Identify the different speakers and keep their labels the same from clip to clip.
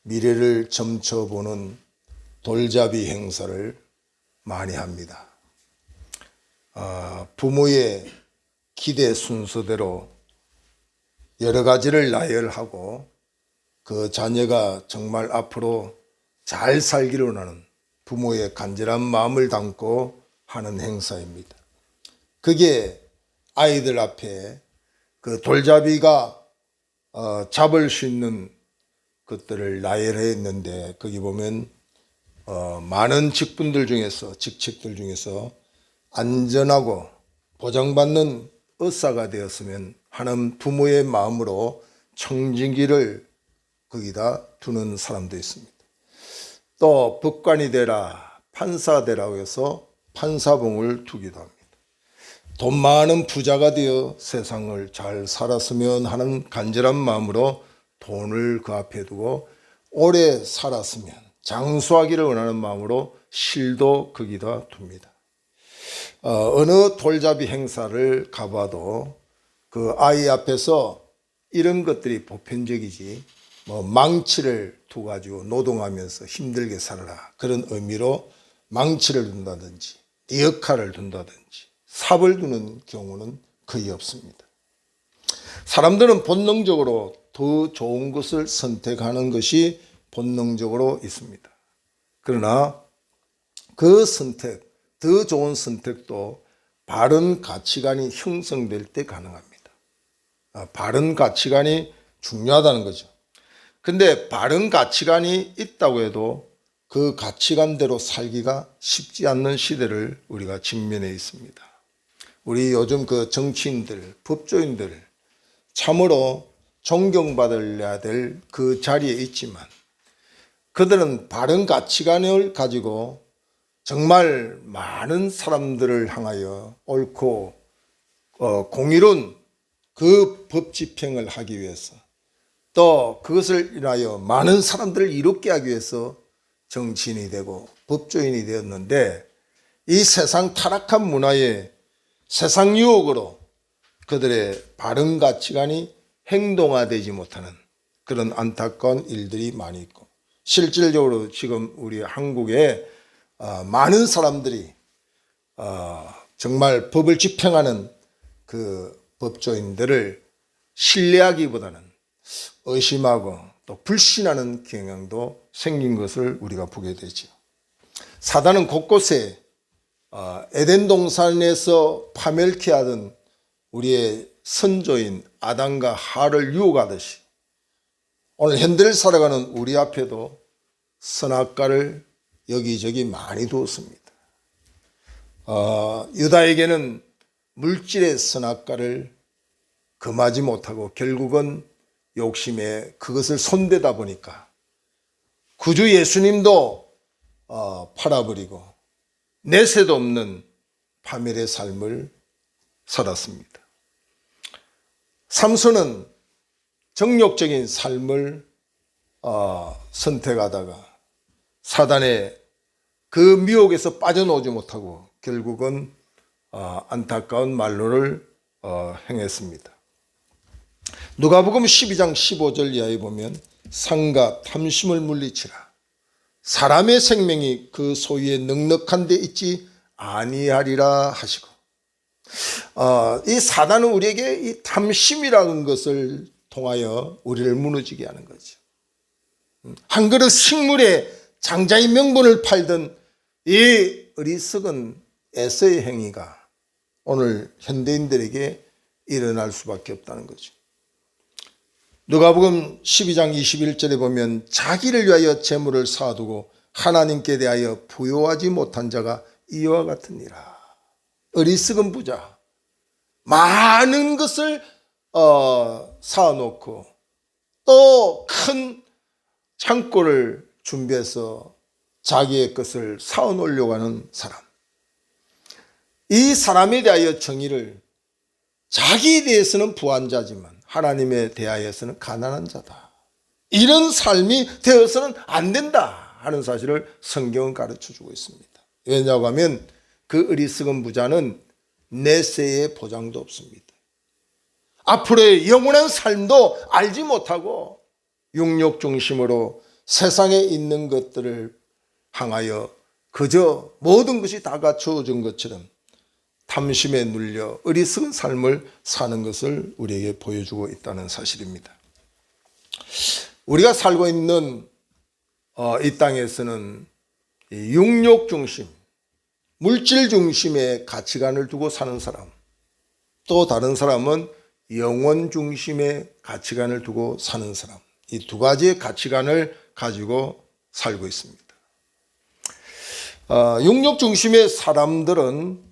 Speaker 1: 미래를 점쳐보는 돌잡이 행사를 많이 합니다. 부모의 기대 순서대로 여러 가지를 나열하고 그 자녀가 정말 앞으로 잘 살기를 원하는 부모의 간절한 마음을 담고 하는 행사입니다. 그게 아이들 앞에 그 돌잡이가 잡을 수 있는 것들을 나열했는데, 거기 보면 많은 직책들 중에서 안전하고 보장받는 의사가 되었으면 하는 부모의 마음으로 청진기를 거기다 두는 사람도 있습니다. 또 법관이 되라, 판사 되라고 해서 판사봉을 두기도 합니다. 돈 많은 부자가 되어 세상을 잘 살았으면 하는 간절한 마음으로 돈을 그 앞에 두고 오래 살았으면 장수하기를 원하는 마음으로 실도 거기다 둡니다. 어느 돌잡이 행사를 가봐도 그 아이 앞에서 이런 것들이 보편적이지, 망치를 두 가지고 노동하면서 힘들게 살아라, 그런 의미로 망치를 둔다든지 역할을 둔다든지 삽을 두는 경우는 거의 없습니다. 사람들은 본능적으로 더 좋은 것을 선택하는 것이 본능적으로 있습니다. 그러나 그 선택, 더 좋은 선택도 바른 가치관이 형성될 때 가능합니다. 바른 가치관이 중요하다는 거죠. 근데 바른 가치관이 있다고 해도 그 가치관대로 살기가 쉽지 않는 시대를 우리가 직면해 있습니다. 우리 요즘 그 정치인들, 법조인들 참으로 존경받아야 될 그 자리에 있지만, 그들은 바른 가치관을 가지고 정말 많은 사람들을 향하여 옳고 공의로운 그 법 집행을 하기 위해서, 또 그것을 인하여 많은 사람들을 이롭게 하기 위해서 정치인이 되고 법조인이 되었는데, 이 세상 타락한 문화에 세상 유혹으로 그들의 바른 가치관이 행동화되지 못하는 그런 안타까운 일들이 많이 있고, 실질적으로 지금 우리 한국에 많은 사람들이 정말 법을 집행하는 그 법조인들을 신뢰하기보다는 의심하고 또 불신하는 경향도 생긴 것을 우리가 보게 되죠. 사단은 곳곳에 에덴 동산에서 파멸케 하던 우리의 선조인 아담과 하와를 유혹하듯이 오늘 현대를 살아가는 우리 앞에도 선악과를 여기저기 많이 두었습니다. 유다에게는 물질의 선악과를 금하지 못하고 결국은 욕심에 그것을 손대다 보니까 구주 예수님도 팔아버리고 내세도 없는 파멸의 삶을 살았습니다. 삼손은 정욕적인 삶을 선택하다가 사단의 그 미혹에서 빠져나오지 못하고 결국은 안타까운 말로를 행했습니다. 누가복음 12장 15절 이하에 보면 상과 탐심을 물리치라, 사람의 생명이 그 소유에 넉넉한 데 있지 아니하리라 하시고, 이 사단은 우리에게 이 탐심이라는 것을 통하여 우리를 무너지게 하는 거죠. 한 그릇 식물에 장자의 명분을 팔던 이 어리석은 에서의 행위가 오늘 현대인들에게 일어날 수밖에 없다는 거죠. 누가복음 12장 21절에 보면 자기를 위하여 재물을 쌓아두고 하나님께 대하여 부요하지 못한 자가 이와 같으니라. 어리석은 부자, 많은 것을 쌓아놓고 또 큰 창고를 준비해서 자기의 것을 쌓아놓으려고 하는 사람, 이 사람에 대하여 정의를 자기에 대해서는 부한 자지만 하나님에 대하여서는 가난한 자다, 이런 삶이 되어서는 안 된다 하는 사실을 성경은 가르쳐주고 있습니다. 왜냐하고 하면 그 어리석은 부자는 내세의 보장도 없습니다. 앞으로의 영원한 삶도 알지 못하고 육력 중심으로 세상에 있는 것들을 향하여 그저 모든 것이 다 갖추어진 것처럼 탐심에 눌려 어리석은 삶을 사는 것을 우리에게 보여주고 있다는 사실입니다. 우리가 살고 있는 이 땅에서는 육욕 중심, 물질 중심의 가치관을 두고 사는 사람, 또 다른 사람은 영혼 중심의 가치관을 두고 사는 사람, 이 두 가지의 가치관을 가지고 살고 있습니다. 육욕 중심의 사람들은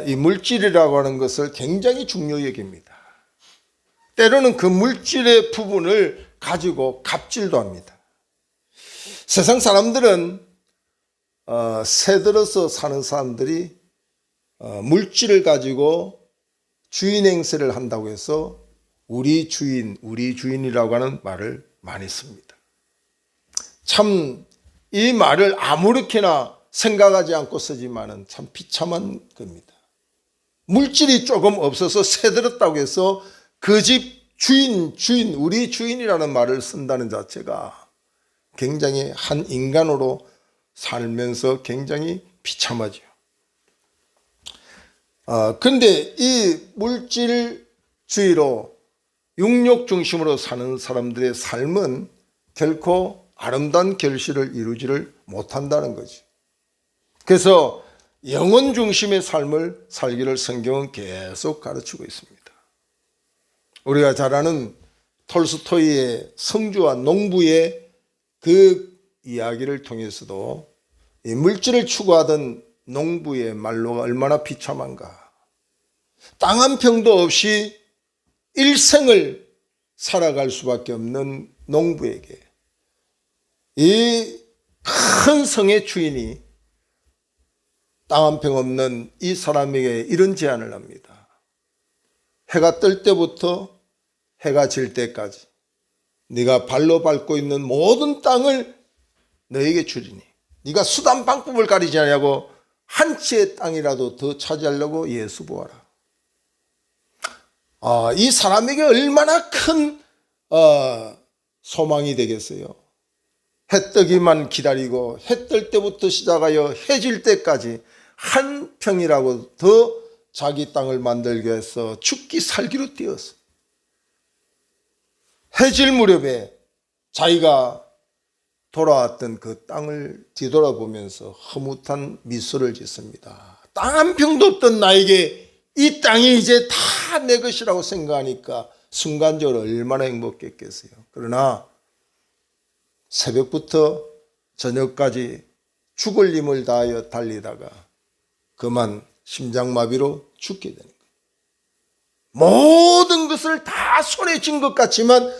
Speaker 1: 이 물질이라고 하는 것을 굉장히 중요히 여깁니다. 때로는 그 물질의 부분을 가지고 갑질도 합니다. 세상 사람들은 새들어서 사는 사람들이 물질을 가지고 주인 행세를 한다고 해서 우리 주인이라고 하는 말을 많이 씁니다. 참 이 말을 아무렇게나 생각하지 않고 쓰지만은 참 비참한 겁니다. 물질이 조금 없어서 새들었다고 해서 그 집 주인, 우리 주인이라는 말을 쓴다는 자체가 굉장히 한 인간으로 살면서 굉장히 비참하죠. 그런데 이 물질주의로 육욕 중심으로 사는 사람들의 삶은 결코 아름다운 결실을 이루지를 못한다는 거죠. 그래서 영혼 중심의 삶을 살기를 성경은 계속 가르치고 있습니다. 우리가 잘 아는 톨스토이의 성주와 농부의 그 이야기를 통해서도 이 물질을 추구하던 농부의 말로가 얼마나 비참한가. 땅 한 평도 없이 일생을 살아갈 수밖에 없는 농부에게 이 큰 성의 주인이 땅 한 평 없는 이 사람에게 이런 제안을 합니다. 해가 뜰 때부터 해가 질 때까지 네가 발로 밟고 있는 모든 땅을 너에게 주리니 네가 수단 방법을 가리지 않냐고 한 채의 땅이라도 더 차지하려고 예수보아라. 이 사람에게 얼마나 큰 소망이 되겠어요. 해 뜨기만 기다리고 해 뜰 때부터 시작하여 해 질 때까지 한 평이라고 더 자기 땅을 만들기 위해서 죽기 살기로 뛰었어. 해질 무렵에 자기가 돌아왔던 그 땅을 뒤돌아보면서 흐뭇한 미소를 짓습니다. 땅 한 평도 없던 나에게 이 땅이 이제 다 내 것이라고 생각하니까 순간적으로 얼마나 행복했겠어요. 그러나 새벽부터 저녁까지 죽을 힘을 다하여 달리다가 그만 심장마비로 죽게 되는 거예요. 모든 것을 다 손에 쥔 것 같지만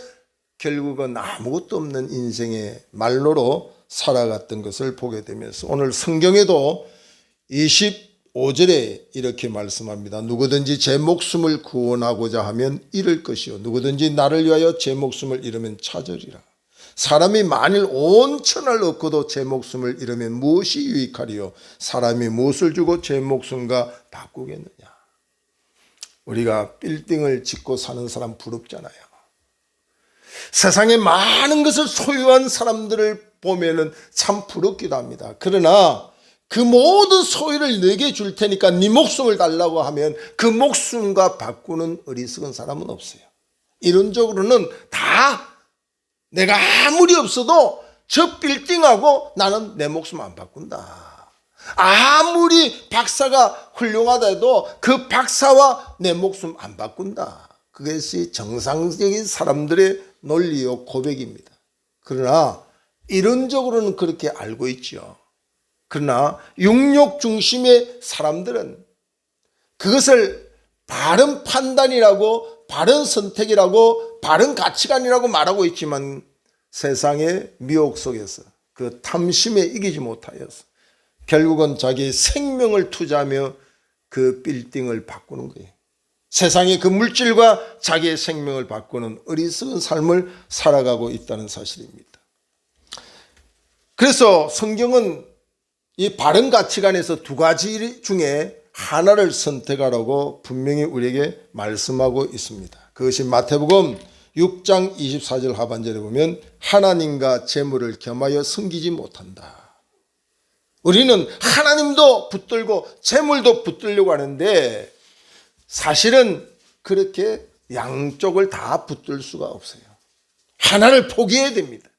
Speaker 1: 결국은 아무것도 없는 인생의 말로로 살아갔던 것을 보게 되면서 오늘 성경에도 25절에 이렇게 말씀합니다. 누구든지 제 목숨을 구원하고자 하면 잃을 것이요 누구든지 나를 위하여 제 목숨을 잃으면 찾으리라. 사람이 만일 온 천을 얻고도 제 목숨을 잃으면 무엇이 유익하리요? 사람이 무엇을 주고 제 목숨과 바꾸겠느냐? 우리가 빌딩을 짓고 사는 사람 부럽잖아요. 세상에 많은 것을 소유한 사람들을 보면은 참 부럽기도 합니다. 그러나 그 모든 소유를 내게 줄 테니까 네 목숨을 달라고 하면 그 목숨과 바꾸는 어리석은 사람은 없어요. 이론적으로는 다 내가 아무리 없어도 저 빌딩하고 나는 내 목숨 안 바꾼다. 아무리 박사가 훌륭하다 해도 그 박사와 내 목숨 안 바꾼다. 그것이 정상적인 사람들의 논리요 고백입니다. 그러나 이론적으로는 그렇게 알고 있죠. 그러나 육욕 중심의 사람들은 그것을 바른 판단이라고 바른 선택이라고 바른 가치관이라고 말하고 있지만 세상의 미혹 속에서 그 탐심에 이기지 못하여서 결국은 자기의 생명을 투자하며 그 빌딩을 바꾸는 거예요. 세상의 그 물질과 자기의 생명을 바꾸는 어리석은 삶을 살아가고 있다는 사실입니다. 그래서 성경은 이 바른 가치관에서 두 가지 중에 하나를 선택하라고 분명히 우리에게 말씀하고 있습니다. 그것이 마태복음 6장 24절 하반절에 보면 하나님과 재물을 겸하여 섬기지 못한다. 우리는 하나님도 붙들고 재물도 붙들려고 하는데 사실은 그렇게 양쪽을 다 붙들 수가 없어요. 하나를 포기해야 됩니다.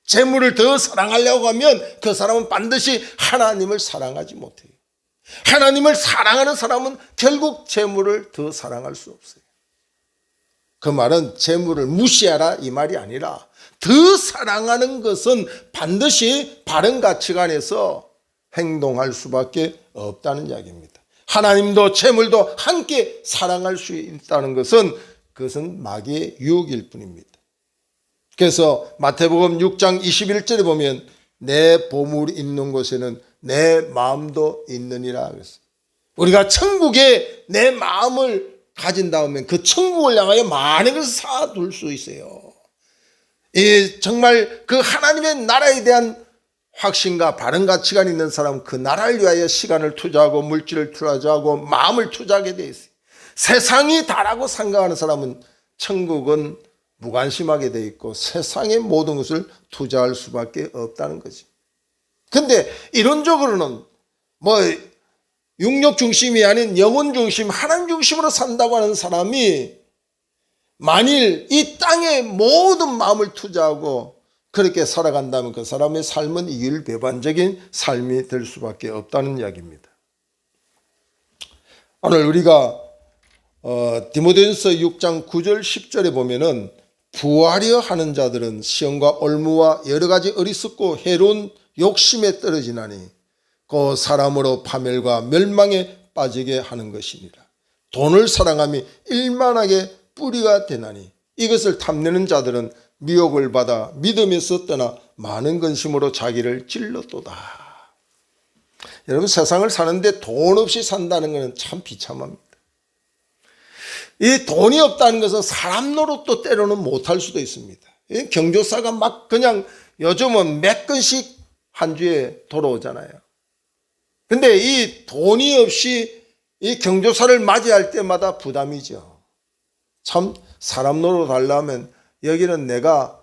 Speaker 1: 재물을 더 사랑하려고 하면 그 사람은 반드시 하나님을 사랑하지 못해요. 하나님을 사랑하는 사람은 결국 재물을 더 사랑할 수 없어요. 그 말은 재물을 무시하라 이 말이 아니라 더 사랑하는 것은 반드시 바른 가치관에서 행동할 수밖에 없다는 이야기입니다. 하나님도 재물도 함께 사랑할 수 있다는 것은 그것은 마귀의 유혹일 뿐입니다. 그래서 마태복음 6장 21절에 보면 내 보물이 있는 곳에는 내 마음도 있느니라 그랬어요. 우리가 천국에 내 마음을 가진 다음에 그 천국을 향하여 많은 것을 쌓아둘 수 있어요. 정말 그 하나님의 나라에 대한 확신과 바른 가치관 있는 사람은 그 나라를 위하여 시간을 투자하고 물질을 투자하고 마음을 투자하게 돼 있어요. 세상이 다라고 생각하는 사람은 천국은 무관심하게 돼 있고 세상의 모든 것을 투자할 수밖에 없다는 거지. 근데 이론적으로는 육력 중심이 아닌 영혼 중심, 하나님 중심으로 산다고 하는 사람이 만일 이 땅에 모든 마음을 투자하고 그렇게 살아간다면 그 사람의 삶은 이율배반적인 삶이 될 수밖에 없다는 이야기입니다. 오늘 우리가 디모데전서 6장 9절 10절에 보면은 부하려 하는 자들은 시험과 올무와 여러 가지 어리석고 해로운 욕심에 떨어지나니 그 사람으로 파멸과 멸망에 빠지게 하는 것이니라. 돈을 사랑함이 일만하게 뿌리가 되나니 이것을 탐내는 자들은 미혹을 받아 믿음에서 떠나 많은 근심으로 자기를 찔렀도다. 여러분, 세상을 사는데 돈 없이 산다는 것은 참 비참합니다. 이 돈이 없다는 것은 사람 노릇도 때로는 못할 수도 있습니다. 경조사가 막 그냥 요즘은 몇 건씩 한 주에 돌아오잖아요. 근데 이 돈이 없이 이 경조사를 맞이할 때마다 부담이죠. 참 사람 노릇 하려면 여기는 내가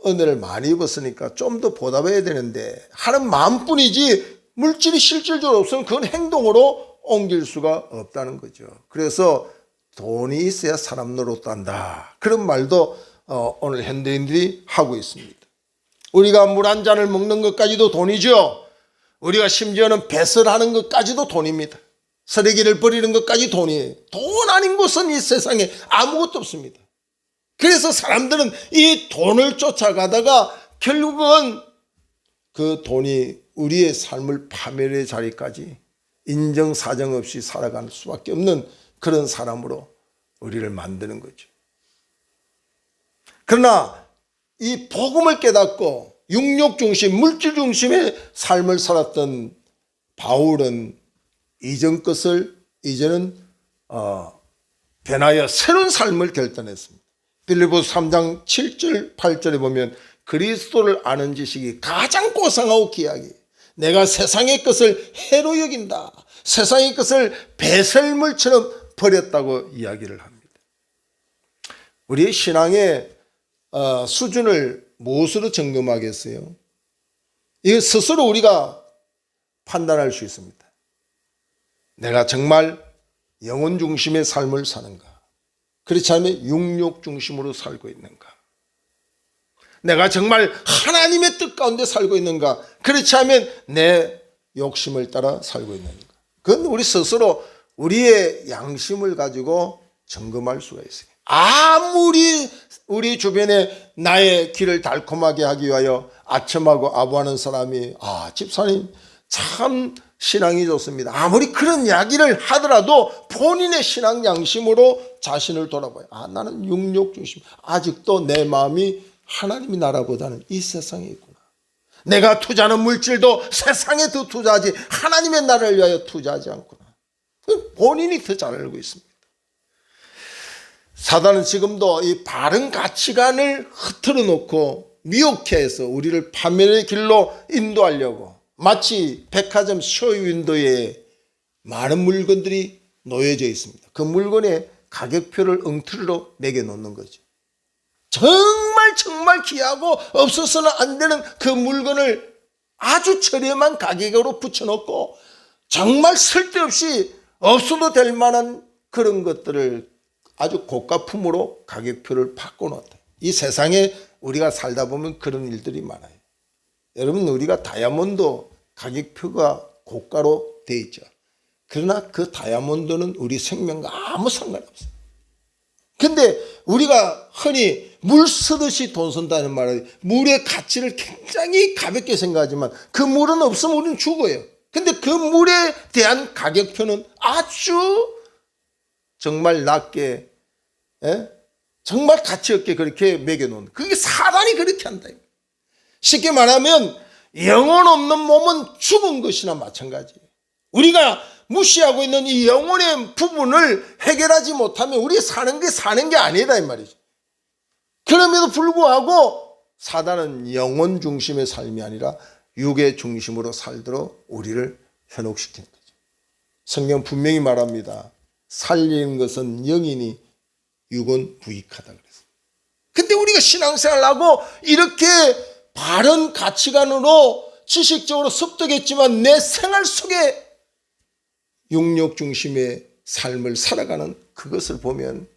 Speaker 1: 은혜를 많이 입었으니까 좀 더 보답해야 되는데 하는 마음뿐이지 물질이 실질적으로 없으면 그건 행동으로 옮길 수가 없다는 거죠. 그래서 돈이 있어야 사람 노릇도 한다. 그런 말도 오늘 현대인들이 하고 있습니다. 우리가 물 한 잔을 먹는 것까지도 돈이죠. 우리가 심지어는 배설하는 것까지도 돈입니다. 쓰레기를 버리는 것까지 돈이에요. 돈 아닌 것은 이 세상에 아무것도 없습니다. 그래서 사람들은 이 돈을 쫓아가다가 결국은 그 돈이 우리의 삶을 파멸의 자리까지 인정사정 없이 살아갈 수밖에 없는 그런 사람으로 우리를 만드는 거죠. 그러나 이 복음을 깨닫고 육력 중심, 물질 중심의 삶을 살았던 바울은 이전 것을 이제는 변하여 새로운 삶을 결단했습니다. 빌립보서 3장 7절 8절에 보면 그리스도를 아는 지식이 가장 고상하고 귀하게 내가 세상의 것을 해로 여긴다. 세상의 것을 배설물처럼 버렸다고 이야기를 합니다. 우리의 신앙의 수준을 무엇으로 점검하겠어요? 이거 스스로 우리가 판단할 수 있습니다. 내가 정말 영혼 중심의 삶을 사는가? 그렇지 않으면 육력 중심으로 살고 있는가? 내가 정말 하나님의 뜻 가운데 살고 있는가? 그렇지 않으면 내 욕심을 따라 살고 있는가? 그건 우리 스스로 우리의 양심을 가지고 점검할 수가 있어요. 아무리 우리 주변에 나의 길을 달콤하게 하기 위하여 아첨하고 아부하는 사람이 집사님 참 신앙이 좋습니다. 아무리 그런 이야기를 하더라도 본인의 신앙 양심으로 자신을 돌아봐요. 나는 육력 중심. 아직도 내 마음이 하나님의 나라보다는 이 세상에 있구나. 내가 투자하는 물질도 세상에 더 투자하지 하나님의 나라를 위하여 투자하지 않구나. 본인이 더 잘 알고 있습니다. 사단은 지금도 이 바른 가치관을 흐트러 놓고 미혹해서 우리를 파멸의 길로 인도하려고 마치 백화점 쇼윈도에 많은 물건들이 놓여져 있습니다. 그 물건에 가격표를 엉터리로 매겨놓는 거죠. 정말 정말 귀하고 없어서는 안 되는 그 물건을 아주 저렴한 가격으로 붙여놓고 정말 쓸데없이 없어도 될 만한 그런 것들을 아주 고가품으로 가격표를 바꿔놓았다. 이 세상에 우리가 살다 보면 그런 일들이 많아요. 여러분, 우리가 다이아몬드 가격표가 고가로 돼 있죠. 그러나 그 다이아몬드는 우리 생명과 아무 상관이 없어요. 근데 우리가 흔히 물 쓰듯이 돈 쓴다는 말은 물의 가치를 굉장히 가볍게 생각하지만 그 물은 없으면 우리는 죽어요. 근데 그 물에 대한 가격표는 아주 정말 낮게, 정말 가치 없게 그렇게 매겨놓은, 그게 사단이 그렇게 한다. 쉽게 말하면 영혼 없는 몸은 죽은 것이나 마찬가지예요. 우리가 무시하고 있는 이 영혼의 부분을 해결하지 못하면 우리 사는 게 아니다 이 말이죠. 그럼에도 불구하고 사단은 영혼 중심의 삶이 아니라 육의 중심으로 살도록 우리를 현혹시키는 거죠. 성경 분명히 말합니다. 살리는 것은 영이니 육은 부익하다 그랬어요. 근데 우리가 신앙생활을 하고 이렇게 바른 가치관으로 지식적으로 습득했지만 내 생활 속에 육력 중심의 삶을 살아가는 그것을 보면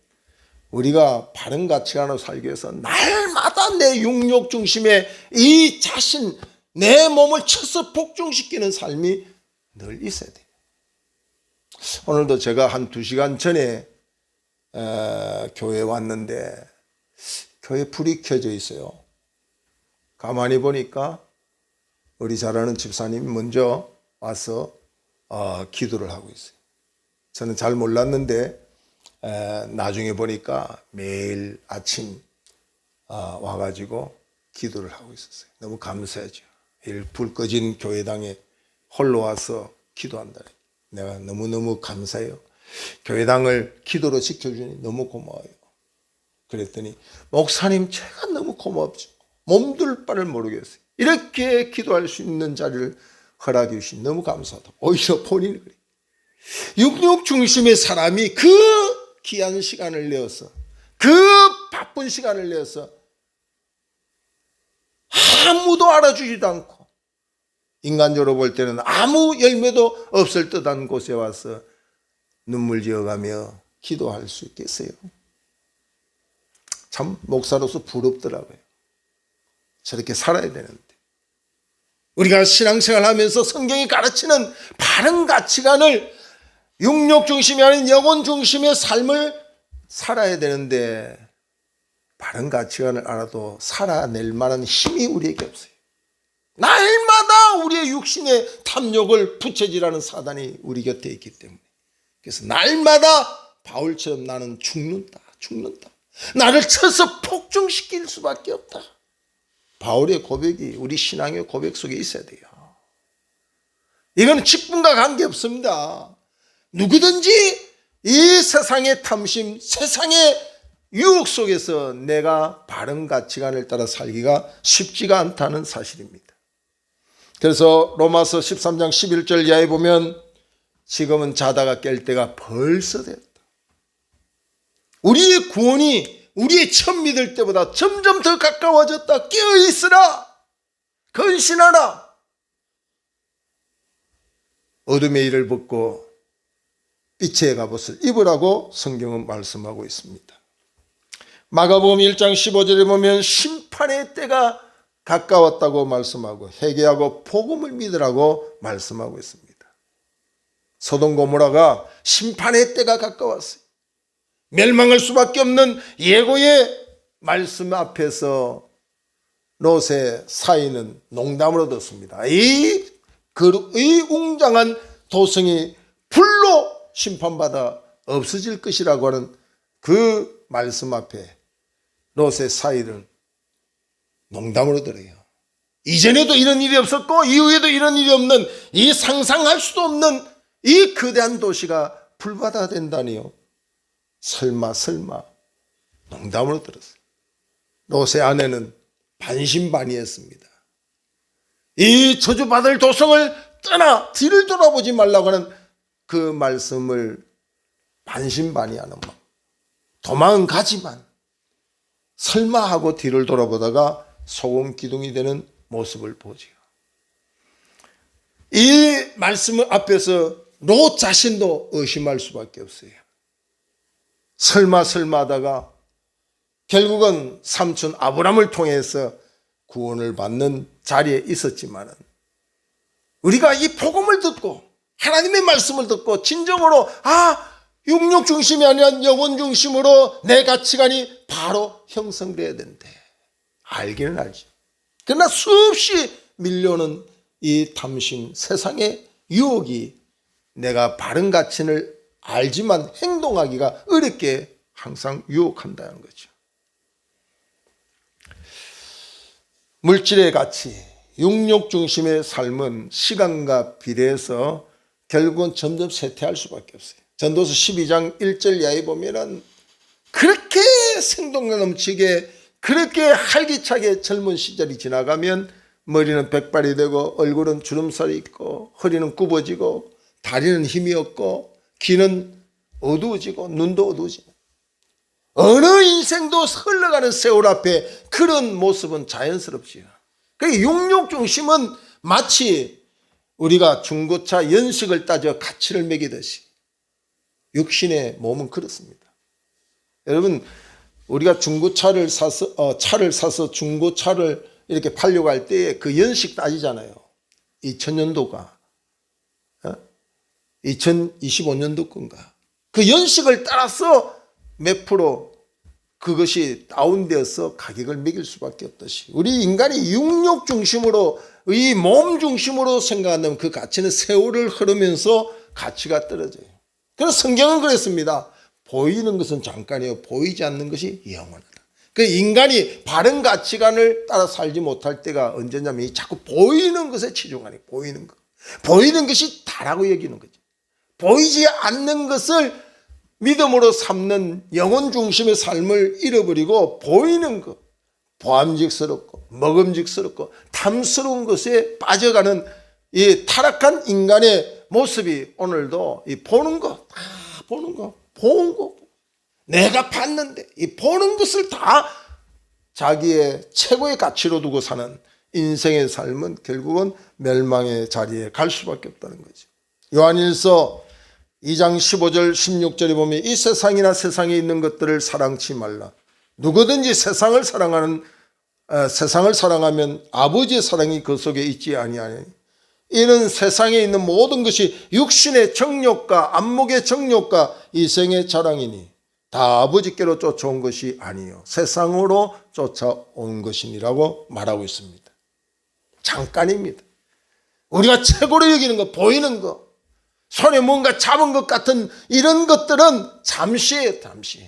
Speaker 1: 우리가 바른 가치관으로 살기 위해서 날마다 내 육력 중심의 이 자신, 내 몸을 쳐서 복종시키는 삶이 늘 있어야 돼요. 오늘도 제가 한 2시간 전에 교회에 왔는데 교회 불이 켜져 있어요. 가만히 보니까 우리 잘 아는 집사님이 먼저 와서 기도를 하고 있어요. 저는 잘 몰랐는데 나중에 보니까 매일 아침 와가지고 기도를 하고 있었어요. 너무 감사하죠. 불 꺼진 교회당에 홀로 와서 기도한다. 내가 너무너무 감사해요. 교회당을 기도로 지켜주니 너무 고마워요. 그랬더니 목사님 제가 너무 고맙죠. 몸둘 바를 모르겠어요. 이렇게 기도할 수 있는 자리를 허락해 주신 너무 감사하다. 오히려 본인이 그래요. 육육 중심의 사람이 그 귀한 시간을 내어서, 그 바쁜 시간을 내어서 아무도 알아주지도 않고 인간적으로 볼 때는 아무 열매도 없을 듯한 곳에 와서 눈물 지어가며 기도할 수 있겠어요? 참 목사로서 부럽더라고요. 저렇게 살아야 되는데. 우리가 신앙생활 하면서 성경이 가르치는 바른 가치관을 육력 중심이 아닌 영혼 중심의 삶을 살아야 되는데 바른 가치관을 알아도 살아낼 만한 힘이 우리에게 없어요. 날마다 우리의 육신의 탐욕을 부채질하는 사단이 우리 곁에 있기 때문에 그래서 날마다 바울처럼 나는 죽는다. 나를 쳐서 폭증시킬 수밖에 없다. 바울의 고백이 우리 신앙의 고백 속에 있어야 돼요. 이건 직분과 관계없습니다. 누구든지 이 세상의 탐심, 세상의 유혹 속에서 내가 바른 가치관을 따라 살기가 쉽지가 않다는 사실입니다. 그래서 로마서 13장 11절 이하에 보면 지금은 자다가 깰 때가 벌써 됐다. 우리의 구원이 우리의 처음 믿을 때보다 점점 더 가까워졌다. 깨어있으라. 근신하라. 어둠의 일을 벗고 빛의 갑옷을 입으라고 성경은 말씀하고 있습니다. 마가복음 1장 15절에 보면 심판의 때가 가까웠다고 말씀하고 회개하고 복음을 믿으라고 말씀하고 있습니다. 소돔 고모라가 심판의 때가 가까웠어요. 멸망할 수밖에 없는 예고의 말씀 앞에서 롯의 사이는 농담으로 듣습니다. 이 웅장한 도성이 불로 심판받아 없어질 것이라고 하는 그 말씀 앞에 롯의 사이는 농담으로 들어요. 이전에도 이런 일이 없었고 이후에도 이런 일이 없는 이 상상할 수도 없는 이 거대한 도시가 불바다 된다니요. 설마 농담으로 들었어요. 롯의 아내는 반신반의했습니다. 이 저주받을 도성을 떠나 뒤를 돌아보지 말라고 하는 그 말씀을 반신반의하는 마음. 도망은 가지만 설마 하고 뒤를 돌아보다가 소금 기둥이 되는 모습을 보지요. 이 말씀 앞에서 롯 자신도 의심할 수밖에 없어요. 설마 하다가 결국은 삼촌 아브람을 통해서 구원을 받는 자리에 있었지만은, 우리가 이 복음을 듣고 하나님의 말씀을 듣고 진정으로 육력 중심이 아니라 영혼 중심으로 내 가치관이 바로 형성돼야 된대. 알기는 알죠. 그러나 수없이 밀려오는 이 탐심, 세상의 유혹이 내가 바른 가치를 알지만 행동하기가 어렵게 항상 유혹한다는 거죠. 물질의 가치, 육력 중심의 삶은 시간과 비례해서 결국은 점점 쇠퇴할 수밖에 없어요. 전도서 12장 1절 이하에 보면은 그렇게 생동감 넘치게, 그렇게 활기차게 젊은 시절이 지나가면 머리는 백발이 되고 얼굴은 주름살이 있고 허리는 굽어지고 다리는 힘이 없고 귀는 어두워지고 눈도 어두워지고, 어느 인생도 흘러가는 세월 앞에 그런 모습은 자연스럽지요. 그러니까 육력 중심은 마치 우리가 중고차 연식을 따져 가치를 매기듯이 육신의 몸은 그렇습니다. 여러분, 우리가 중고차를 사서 중고차를 이렇게 팔려고 할 때 그 연식 따지잖아요. 2000년도가 2025년도 건가, 그 연식을 따라서 몇 프로 그것이 다운되어서 가격을 매길 수밖에 없듯이, 우리 인간이 육력 중심으로, 이 몸 중심으로 생각한다면 그 가치는 세월을 흐르면서 가치가 떨어져요. 그래서 성경은 그랬습니다. 보이는 것은 잠깐이요, 보이지 않는 것이 영원하다. 그 인간이 바른 가치관을 따라 살지 못할 때가 언제냐면 자꾸 보이는 것에 치중하니, 보이는 것이 다라고 여기는 거죠. 보이지 않는 것을 믿음으로 삼는 영혼 중심의 삶을 잃어버리고, 보이는 것, 보암직스럽고 먹음직스럽고 탐스러운 것에 빠져가는 이 타락한 인간의 모습이 오늘도 이 보는 것, 다 보는 것, 본 것, 내가 봤는데 이 보는 것을 다 자기의 최고의 가치로 두고 사는 인생의 삶은 결국은 멸망의 자리에 갈 수밖에 없다는 거죠. 요한일서 2장 15절 16절에 보면 이 세상이나 세상에 있는 것들을 사랑치 말라. 누구든지 세상을 사랑하면 아버지의 사랑이 그 속에 있지 아니하니, 이는 세상에 있는 모든 것이 육신의 정욕과 안목의 정욕과 이생의 자랑이니 다 아버지께로 쫓아온 것이 아니요 세상으로 쫓아온 것이니라고 말하고 있습니다. 잠깐입니다. 우리가 최고로 여기는 것, 보이는 것, 손에 뭔가 잡은 것 같은 이런 것들은 잠시예요, 잠시.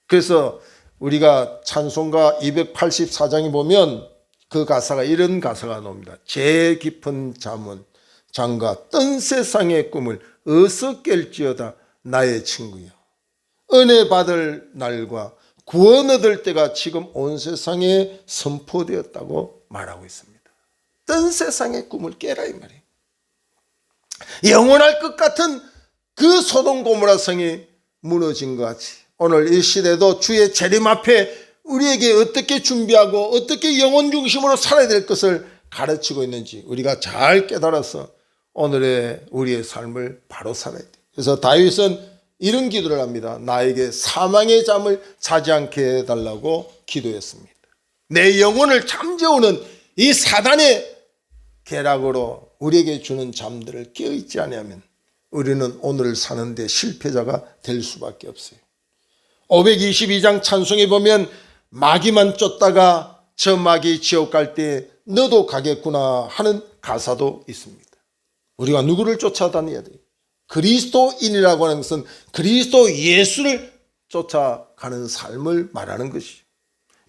Speaker 1: 그래서 우리가 찬송가 284장에 보면 그 가사가, 이런 가사가 나옵니다. 제 깊은 잠은 장가 뜬 세상의 꿈을 어서 깰지어다 나의 친구여. 은혜 받을 날과 구원 얻을 때가 지금 온 세상에 선포되었다고 말하고 있습니다. 뜬 세상의 꿈을 깨라 이 말이에요. 영원할 것 같은 그 소돔 고모라 성이 무너진 것 같이 오늘 이 시대도 주의 재림 앞에 우리에게 어떻게 준비하고 어떻게 영혼 중심으로 살아야 될 것을 가르치고 있는지 우리가 잘 깨달아서 오늘의 우리의 삶을 바로 살아야 돼요. 그래서 다윗은 이런 기도를 합니다. 나에게 사망의 잠을 자지 않게 해달라고 기도했습니다. 내 영혼을 잠재우는 이 사단의 계략으로 우리에게 주는 잠들을 깨어있지 않으면 우리는 오늘을 사는데 실패자가 될 수밖에 없어요. 522장 찬송에 보면 마귀만 쫓다가 저 마귀 지옥 갈 때 너도 가겠구나 하는 가사도 있습니다. 우리가 누구를 쫓아다녀야 돼요? 그리스도인이라고 하는 것은 그리스도 예수를 쫓아가는 삶을 말하는 것이죠.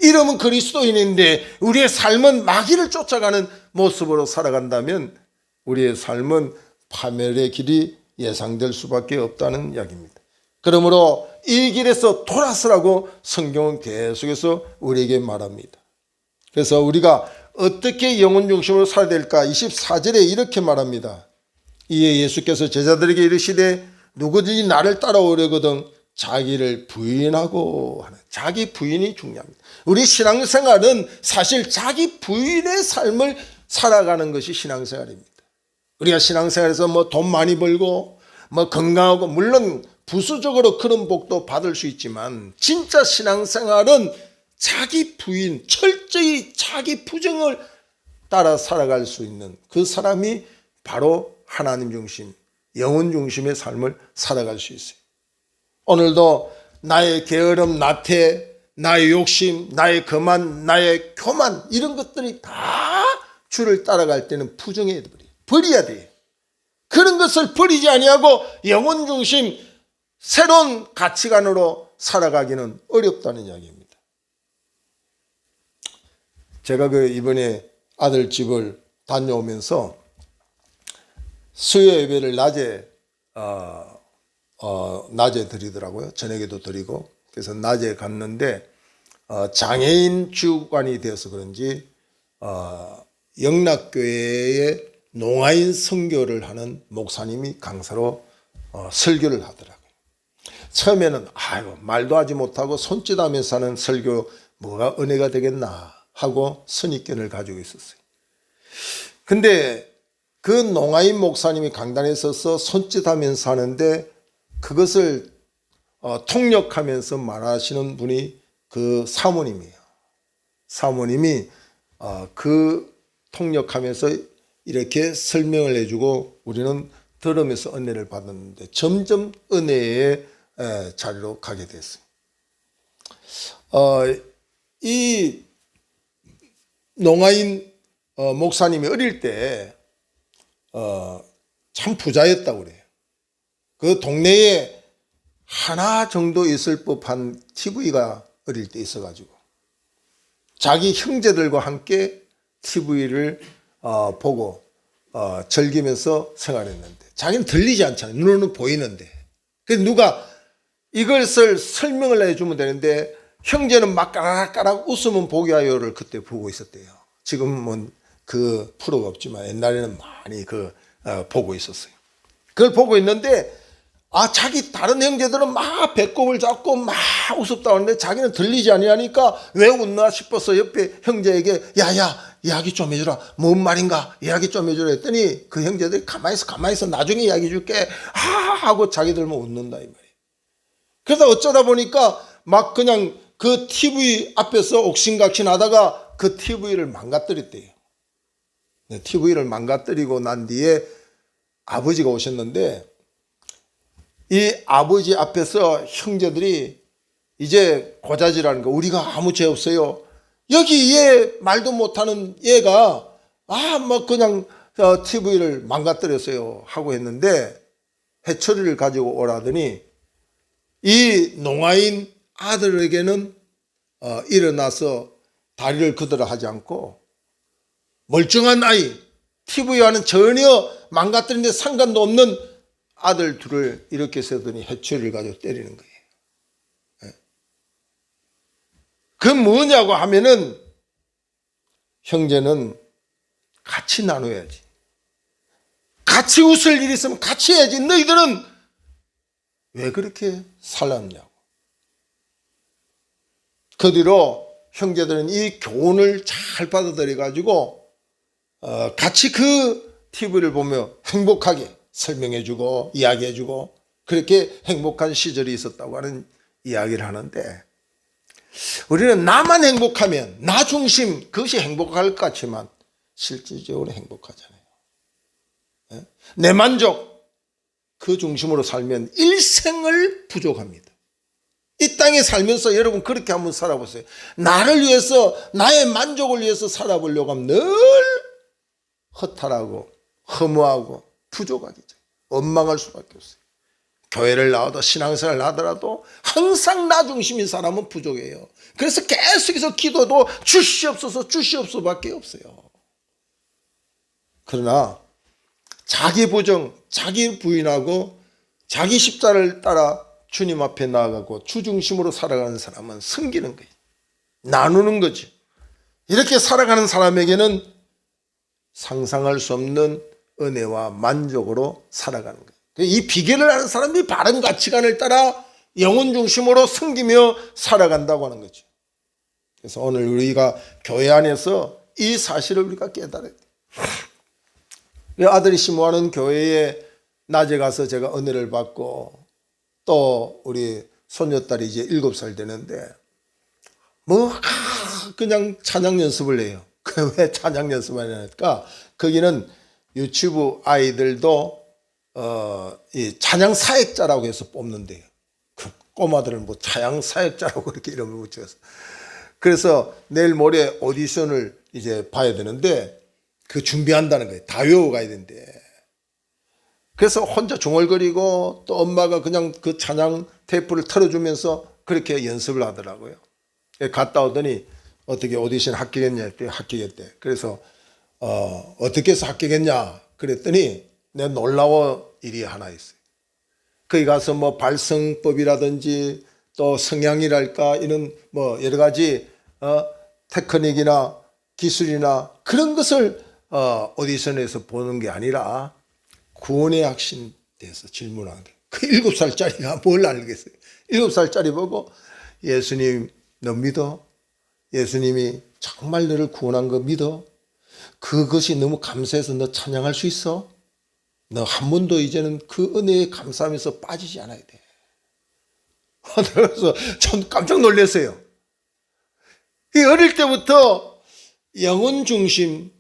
Speaker 1: 이름은 그리스도인인데 우리의 삶은 마귀를 쫓아가는 모습으로 살아간다면 우리의 삶은 파멸의 길이 예상될 수밖에 없다는 이야기입니다. 그러므로 이 길에서 돌아서라고 성경은 계속해서 우리에게 말합니다. 그래서 우리가 어떻게 영혼 중심으로 살아야 될까? 24절에 이렇게 말합니다. 이에 예수께서 제자들에게 이르시되 누구든지 나를 따라오려거든 자기를 부인하고 하는 자기 부인이 중요합니다. 우리 신앙생활은 사실 자기 부인의 삶을 살아가는 것이 신앙생활입니다. 우리가 신앙생활에서 뭐 돈 많이 벌고 뭐 건강하고 물론 부수적으로 그런 복도 받을 수 있지만 진짜 신앙생활은 자기 부인, 철저히 자기 부정을 따라 살아갈 수 있는 그 사람이 바로 하나님 중심, 영혼 중심의 삶을 살아갈 수 있어요. 오늘도 나의 게으름, 나태, 나의 욕심, 나의 거만, 나의 교만 이런 것들이 다 주를 따라갈 때는 부정해야 돼요. 버려야 돼요. 그런 것을 버리지 아니하고 영혼 중심 새로운 가치관으로 살아가기는 어렵다는 이야기입니다. 제가 이번에 아들 집을 다녀오면서 수요 예배를 낮에 드리더라고요. 저녁에도 드리고. 그래서 낮에 갔는데 장애인 주관이 되어서 그런지 영락교회의 농아인 선교를 하는 목사님이 강사로 설교를 하더라고요. 처음에는 말도 하지 못하고 손짓하면서 하는 설교 뭐가 은혜가 되겠나 하고 선입견을 가지고 있었어요. 근데 그 농아인 목사님이 강단에 서서 손짓하면서 하는데 그것을 통역하면서 말하시는 분이 그 사모님이에요. 사모님이 그 통역하면서 이렇게 설명을 해주고 우리는 들으면서 은혜를 받았는데 점점 은혜의 자리로 가게 됐어요. 이 농아인 목사님이 어릴 때 참 부자였다고 그래요. 그 동네에 하나 정도 있을 법한 TV가 어릴 때 있어가지고 자기 형제들과 함께 TV를 보고 즐기면서 생활했는데 자기는 들리지 않잖아요. 눈으로는 보이는데. 그래서 누가 이것을 설명을 해주면 되는데 형제는 막 까락까락 웃으면 보게 하여를 그때 보고 있었대요. 지금은 그 프로가 없지만 옛날에는 많이 보고 있었어요. 그걸 보고 있는데 자기 다른 형제들은 막 배꼽을 잡고 막 웃었다 하는데 자기는 들리지 아니하니까 왜 웃나 싶어서 옆에 형제에게 야야 이야기 좀 해주라. 뭔 말인가 이야기 좀 해주라 했더니 그 형제들이 가만히 있어 나중에 이야기 줄게 하고 자기들만 웃는다 이 말이에요. 그래서 어쩌다 보니까 막 그냥 그 TV 앞에서 옥신각신 하다가 그 TV를 망가뜨렸대요. TV를 망가뜨리고 난 뒤에 아버지가 오셨는데 이 아버지 앞에서 형제들이 이제 고자질하는 거 우리가 아무 죄 없어요. 여기 얘 말도 못하는 얘가 뭐 그냥 TV를 망가뜨렸어요 하고 했는데 해초리를 가지고 오라더니 이 농아인 아들에게는 일어나서 다리를 걷으라 하지 않고 멀쩡한 아이 TV와는 전혀 망가뜨린 데 상관도 없는 아들 둘을 이렇게 세더니 해초리를 가지고 때리는 거예요. 그 뭐냐고 하면은 형제는 같이 나눠야지. 같이 웃을 일이 있으면 같이 해야지. 너희들은 왜 그렇게 살았냐고. 그 뒤로 형제들은 이 교훈을 잘 받아들여 가지고 같이 그 TV를 보며 행복하게 설명해주고 이야기해주고 그렇게 행복한 시절이 있었다고 하는 이야기를 하는데 우리는 나만 행복하면 나 중심 그것이 행복할 것 같지만 실질적으로 행복하잖아요. 내 만족 그 중심으로 살면 일생을 부족합니다. 이 땅에 살면서 여러분 그렇게 한번 살아보세요. 나를 위해서 나의 만족을 위해서 살아보려고 하면 늘 허탈하고 허무하고 부족하겠죠. 원망할 수밖에 없어요. 교회를 나와도 신앙생활을 하더라도 항상 나 중심인 사람은 부족해요. 그래서 계속해서 기도도 주시옵소서 주시옵소서밖에 없어요. 그러나 자기 부정, 자기 부인하고 자기 십자를 따라 주님 앞에 나아가고 주 중심으로 살아가는 사람은 섬기는 거예요. 나누는 거지. 이렇게 살아가는 사람에게는 상상할 수 없는 은혜와 만족으로 살아가는 거예요. 이 비결을 아는 사람이 바른 가치관을 따라 영혼 중심으로 섬기며 살아간다고 하는 거죠. 그래서 오늘 우리가 교회 안에서 이 사실을 우리가 깨달아야 돼요. 아들이 심호하는 교회에 낮에 가서 제가 은혜를 받고 또 우리 손녀딸이 이제 7살 되는데 그냥 찬양 연습을 해요. 왜 찬양 연습을 하냐니까 거기는 유치부 아이들도 이 찬양 사역자라고 해서 뽑는데요. 그 꼬마들을 뭐 찬양 사역자라고 이렇게 이름을 붙여서 그래서 내일 모레 오디션을 이제 봐야 되는데 그 준비한다는 거예요. 다 외워가야 된대. 그래서 혼자 중얼거리고 또 엄마가 그냥 그 찬양 테이프를 틀어주면서 그렇게 연습을 하더라고요. 갔다 오더니 어떻게 오디션 합격했냐 했더니 합격했대. 그래서 어떻게 해서 합격했냐 그랬더니 내 놀라운 일이 하나 있어요. 거기 가서 뭐 발성법이라든지 또 성향이랄까 이런 뭐 여러 가지 테크닉이나 기술이나 그런 것을 오디션에서 보는 게 아니라 구원의 핵심에 대해서 질문하는 거예요. 그 7살짜리가 뭘 알겠어요. 7살짜리 보고 예수님 너 믿어? 예수님이 정말 너를 구원한 거 믿어? 그것이 너무 감사해서 너 찬양할 수 있어? 너 한 번도 이제는 그 은혜에 감사하면서 빠지지 않아야 돼. 그래서 전 깜짝 놀랐어요. 이 어릴 때부터 영혼 중심,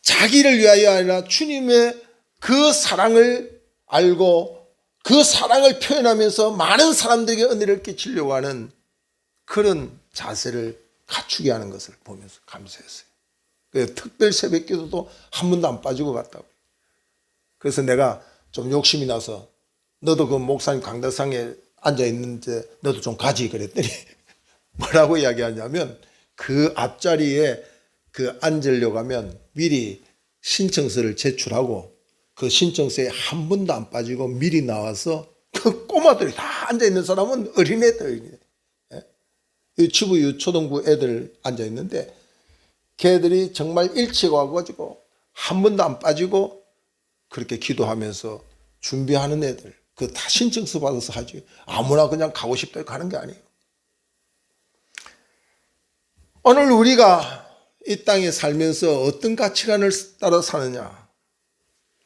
Speaker 1: 자기를 위하여 아니라 주님의 그 사랑을 알고 그 사랑을 표현하면서 많은 사람들에게 은혜를 끼치려고 하는 그런 자세를 갖추게 하는 것을 보면서 감사했어요. 특별 새벽 기도도 한 번도 안 빠지고 갔다고. 그래서 내가 좀 욕심이 나서 너도 그 목사님 강대상에 앉아있는데 너도 좀 가지 그랬더니 뭐라고 이야기하냐면 그 앞자리에 그 앉으려고 하면 미리 신청서를 제출하고 그 신청서에 한 번도 안 빠지고 미리 나와서 그 꼬마들이 다 앉아있는 사람은 어린애들 유치부 유초등부 애들 앉아있는데 걔들이 정말 일찍 와가지고 한 번도 안 빠지고 그렇게 기도하면서 준비하는 애들 그 다 신청서 받아서 하지 아무나 그냥 가고 싶다고 가는 게 아니에요. 오늘 우리가 이 땅에 살면서 어떤 가치관을 따라 사느냐,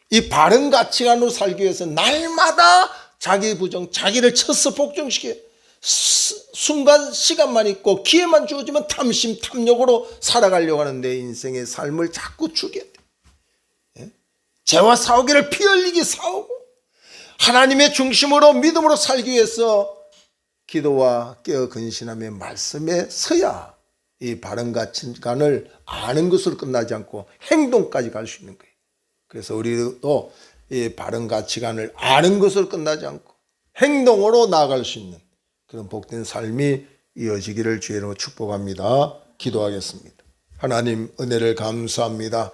Speaker 1: 이 바른 가치관으로 살기 위해서 날마다 자기 부정, 자기를 쳐서 복종시켜 순간 시간만 있고 기회만 주어지면 탐심, 탐욕으로 살아가려고 하는 내 인생의 삶을 자꾸 죽여야 돼. 죄와 싸우기를 피 흘리게 싸우고 하나님의 중심으로 믿음으로 살기 위해서 기도와 깨어 근신함의 말씀에 서야 이 바른 가치관을 아는 것으로 끝나지 않고 행동까지 갈 수 있는 거예요. 그래서 우리도 이 바른 가치관을 아는 것으로 끝나지 않고 행동으로 나아갈 수 있는 그런 복된 삶이 이어지기를 주의 이름으로 축복합니다. 기도하겠습니다. 하나님 은혜를 감사합니다.